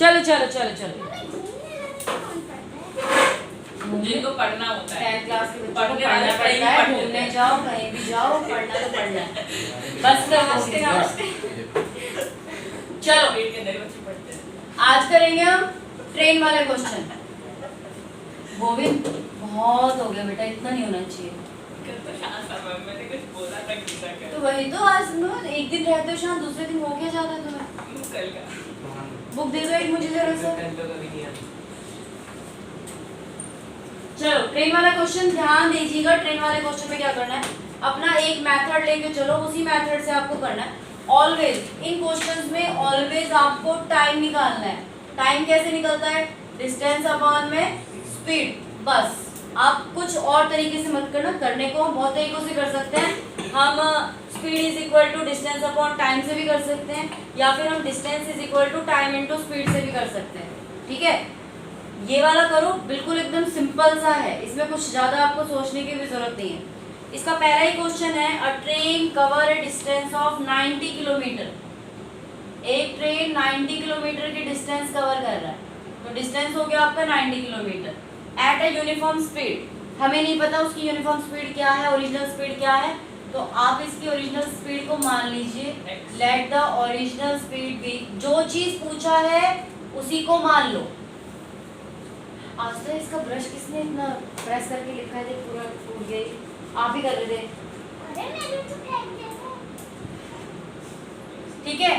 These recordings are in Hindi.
चलो चलो चलो चलो, जिनको पढ़ना होता है 10th क्लास के बच्चों को पढ़ने पढ़ना वाले पड़ता है, घूमने जाओ कहीं भी जाओ, पढ़ना तो पढ़ना है। बस नमस्ते नमस्ते। चलो पेट के अंदर ही बच्चे पढ़ते हैं। आज करेंगे हम ट्रेन वाले क्वेश्चन। गोविंद बहुत हो गया बेटा, इतना नहीं होना चाहिए। कल तो शांत था मैम, मैंने कुछ बोला था गीता का। तो वही तो, आज एक दिन रहते हो शांत, दूसरे दिन हो क्या जाता है तुम्हें। कल का बुक दे दो एक मुझे जरा सा। कल तो कभी नहीं आता। चलो ट्रेन वाला क्वेश्चन ध्यान दीजिएगा। ट्रेन वाले क्वेश्चन में क्या करना है, अपना एक मेथड लेके चलो, उसी मेथड से आपको करना है। ऑलवेज इन क्वेश्चंस में ऑलवेज आपको टाइम निकालना है। टाइम कैसे निकलता है, डिस्टेंस अपॉन में स्पीड। बस आप कुछ और तरीके से मत करना, करने को हम बहुत तरीकों से कर सकते हैं। हम speed is equal to distance upon time से भी कर सकते हैं, या फिर हम distance is equal to time into speed से भी कर सकते हैं। ठीक है, ये वाला करो, बिल्कुल एकदम सिंपल सा है, इसमें कुछ ज़्यादा आपको सोचने की भी जरूरत नहीं है। इसका पहला ही क्वेश्चन है, a train cover a distance of 90 kilometre. एक ट्रेन 90 किलोमीटर की डिस्टेंस कवर कर रहा है, तो डिस्टेंस हो गया आपका 90 kilometre at a uniform speed. हमें नहीं पता उसकी यूनिफॉर्म स्पीड क्या है, ओरिजिनल स्पीड क्या है, तो आप इसकी ओरिजिनल स्पीड को मान लीजिए। Let the original speed be, जो चीज़ पूछा है उसी को मान लो। आज तो इसका ब्रश किसने इतना प्रेस करके लिखा है, पूरा टूट गई। आप ही कर रहे थे। ठीक है,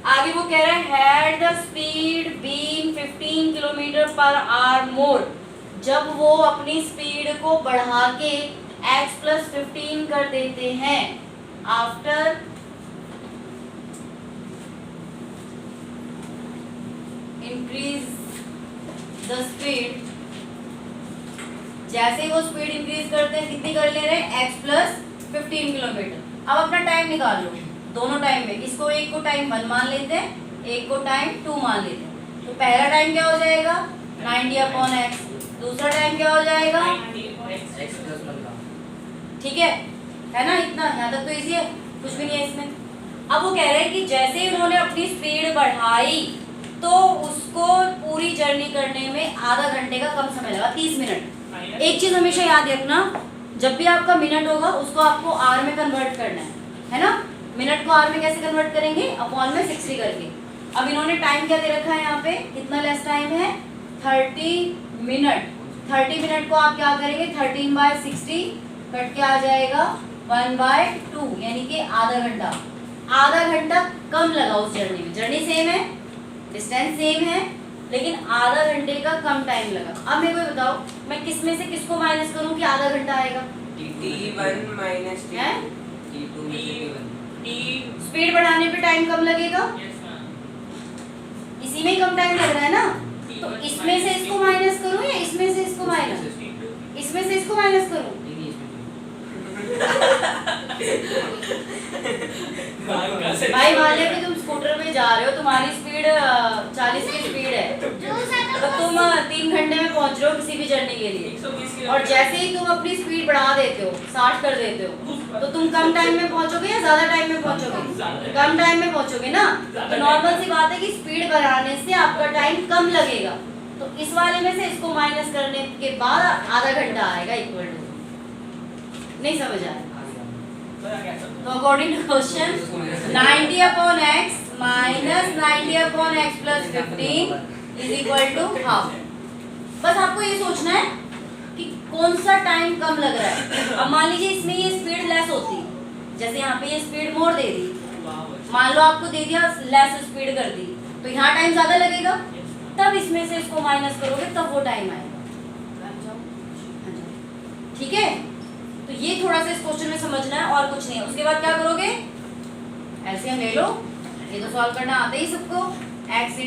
आगे वो कह रहा है had the speed been 15 kilometre per hour more. जब वो अपनी स्पीड को बढ़ा के x + 15 कर देते हैं, आफ्टर इंक्रीज द स्पीड, जैसे ही वो स्पीड इंक्रीज करते हैं कितनी कर ले रहे हैं, x + 15 किलोमीटर। अब अपना टाइम निकाल लो दोनों टाइम में, इसको एक को टाइम 1 मान लेते हैं, एक को टाइम 2 मान लेते हैं। तो पहला टाइम क्या हो जाएगा 90/x, दूसरा टाइम क्या हो जाएगा, ठीक है ना। इतना यहाँ तक तो इजी है, कुछ भी नहीं है इसमें। अब वो कह रहे हैं कि जैसे ही उन्होंने अपनी स्पीड बढ़ाई तो उसको पूरी जर्नी करने में आधा घंटे का कम समय लगा, 30 मिनट। एक चीज हमेशा याद रखना, जब भी आपका मिनट होगा उसको आपको आर में कन्वर्ट करना है ना। मिनट को आर में कैसे कन्वर्ट करेंगे, अपॉन में 60 करके। अब इन्होंने टाइम क्या दे रखा है यहाँ पे, कितना लेस टाइम है, 30 मिनट। 30 मिनट को आप क्या करेंगे, 13/60 कट के आ जाएगा 1/2, यानी कि आधा घंटा। आधा घंटा कम लगा उस जर्नी में। जर्नी सेम है, डिस्टेंस सेम है, लेकिन आधा घंटे का कम टाइम लगा। अब मेरे को बताओ, मैं किस में से किसको माइनस करूं कि आधा घंटा आएगा, T1 minus T2 हैं? T2 में से T1 स्पीड बढ़ाने पे टाइम कम लगेगा, इसी में ही कम टाइम लग रहा है ना। तो इसमें से इसको माइनस करूं या इसमें से इसको माइनस, इसमें से इसको माइनस करूं। भाई मान लिया कि तुम स्कूटर पे जा रहे हो, तुम्हारी स्पीड 40 की स्पीड है, तो तुम 3 घंटे में पहुंच रहे हो किसी भी जर्नी के लिए, और जैसे ही तुम अपनी स्पीड बढ़ा देते हो, 60 कर देते हो, तो तुम कम टाइम में पहुंचोगे या ज्यादा टाइम में पहुंचोगे, कम टाइम में पहुंचोगे ना। तो नॉर्मल सी बात है कि स्पीड बढ़ाने से आपका टाइम कम लगेगा, तो इस वाले में से इसको माइनस करने के बाद आधा घंटा आएगा इक्वल टू। नहीं समझ आया, तो according to question 90/x minus 90/x plus 15 is equal to half. बस आपको ये सोचना है कि कौन सा टाइम कम लग रहा है। अब मान लीजिए इसमें ये स्पीड लेस होती, जैसे यहाँ पे ये स्पीड मोर दे दी, मान लो आपको दे दिया लेस स्पीड कर दी, तो यहाँ टाइम ज्यादा लगेगा, तब इसमें से इसको माइनस करोगे तब वो टाइम आएगा। ठीक है, तो ये थोड़ा सा इस क्वेश्चन में समझना है और कुछ नहीं है। उसके बाद क्या करोगे, ऐसे हम ले लो, ये तो सॉल्व करना आता ही सबको, x ×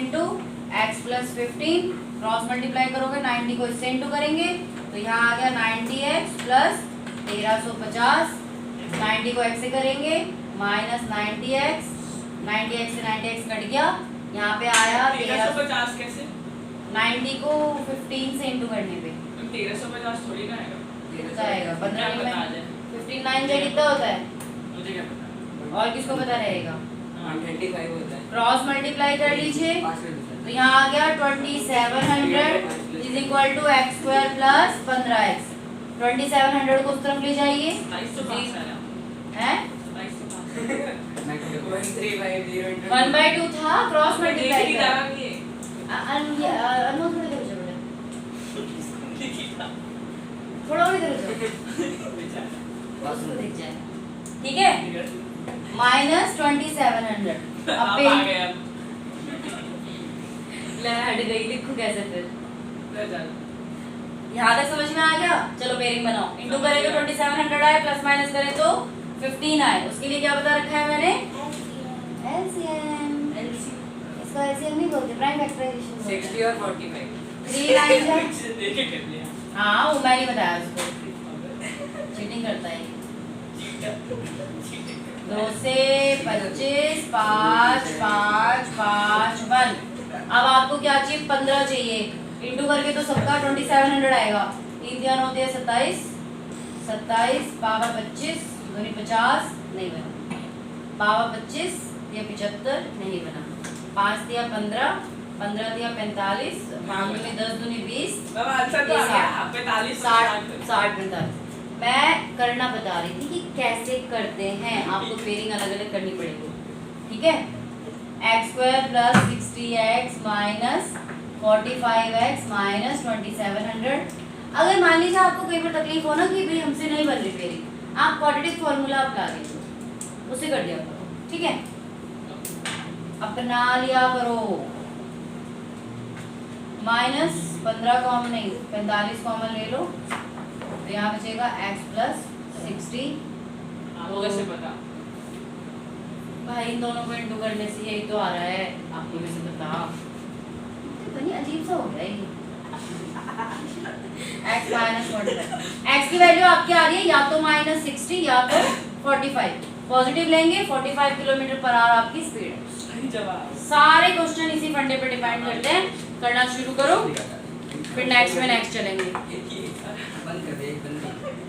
x + 15 क्रॉस मल्टीप्लाई करोगे, 90 को इससे इंटू करेंगे तो यहाँ आ गया 90x + 1350, 90 को x से करेंगे माइनस 90x, 90x से 90x कट गया, यहाँ पे आया 1350 कैसे, 90 को 15 से इंटू करने पे 1350 थोड़ी ना आएगा, कितना आएगा, 15 में 15 9 से कितना होता है, मुझे क्या पता। और किसको पता रहेगा, 125 होता है। क्रॉस मल्टीप्लाई कर लीजिए, 5 मिनट तो यहाँ आ गया 2700 is equal to x square plus 15x। 2700 को उस तरफ ले जाइए 27 तो पास आ रहा हैं 27 तो पास 1350 into 1/2 था क्रॉस मैं देख मल्टीप्लाई ही कर रहा कि अनमोल थोड़ा इधर हो जाओ थोड़ा और इधर हो जाओ उसको दिख जाए ठीक है माइनस 2700 अब अब पे आ गया ले हट गई लिखूं कैसे फिर ले चल यहाँ तक समझ में आ गया चलो पेयरिंग बनाओ इनटू करें तो 2700 आए प्लस माइनस करें तो 15 आए उसके लिए क्या बता रखा है मैंने एलसीएम इसका एलसीएम नहीं बोलते प्राइम फैक्टराइजेशन 60 और 45 3 लाइन है देख के कर लिया हाँ वो मैंने बताया उसको चीटिंग करता है 2 से 25 5 5 5 1 अब आपको क्या चाहिए 15 चाहिए इंटू करके तो सबका 2700 आएगा 3 3 होते हैं 27 27 पावर 25 दूनी 50 नहीं बना पावर 25 या 75 नहीं बना 5 दिया 15 15 दिया 45 5 में 10 दूनी 20 बाबा आंसर तो आ गया 45 60 45 मैं करना बता रही थी कि कैसे करते हैं आपको पेयरिंग अलग अलग करनी पड़ेगी ठीक है x square plus 60x minus 45x minus 2700 अगर मान लीजिए आपको कहीं पर तकलीफ हो ना कि भाई हमसे नहीं बन रही पेयरिंग आप क्वाड्रेटिक फॉर्मूला अपना लीजिए उसे कर दिया करो ठीक है अपना लिया करो माइनस 15 कॉमन नहीं 45 कॉमन ले लो तो यहाँ बचेगा x प्लस 60 आपको कैसे पता भाई इन दोनों को इंटू करने से यही तो आ रहा है आपको वैसे बता बनी अजीब सा हो गया ये x माइनस 45 x की वैल्यू आपकी आ रही है या तो माइनस 60 या तो 45 पॉजिटिव लेंगे 45 किलोमीटर पर आवर आपकी स्पीड है सही जवाब सारे क्वेश्चन इसी फंडे पे डिपेंड करते हैं करना शुरू करो फिर नेक्स्ट में नेक्स्ट चलेंगे बंद कर दे बंद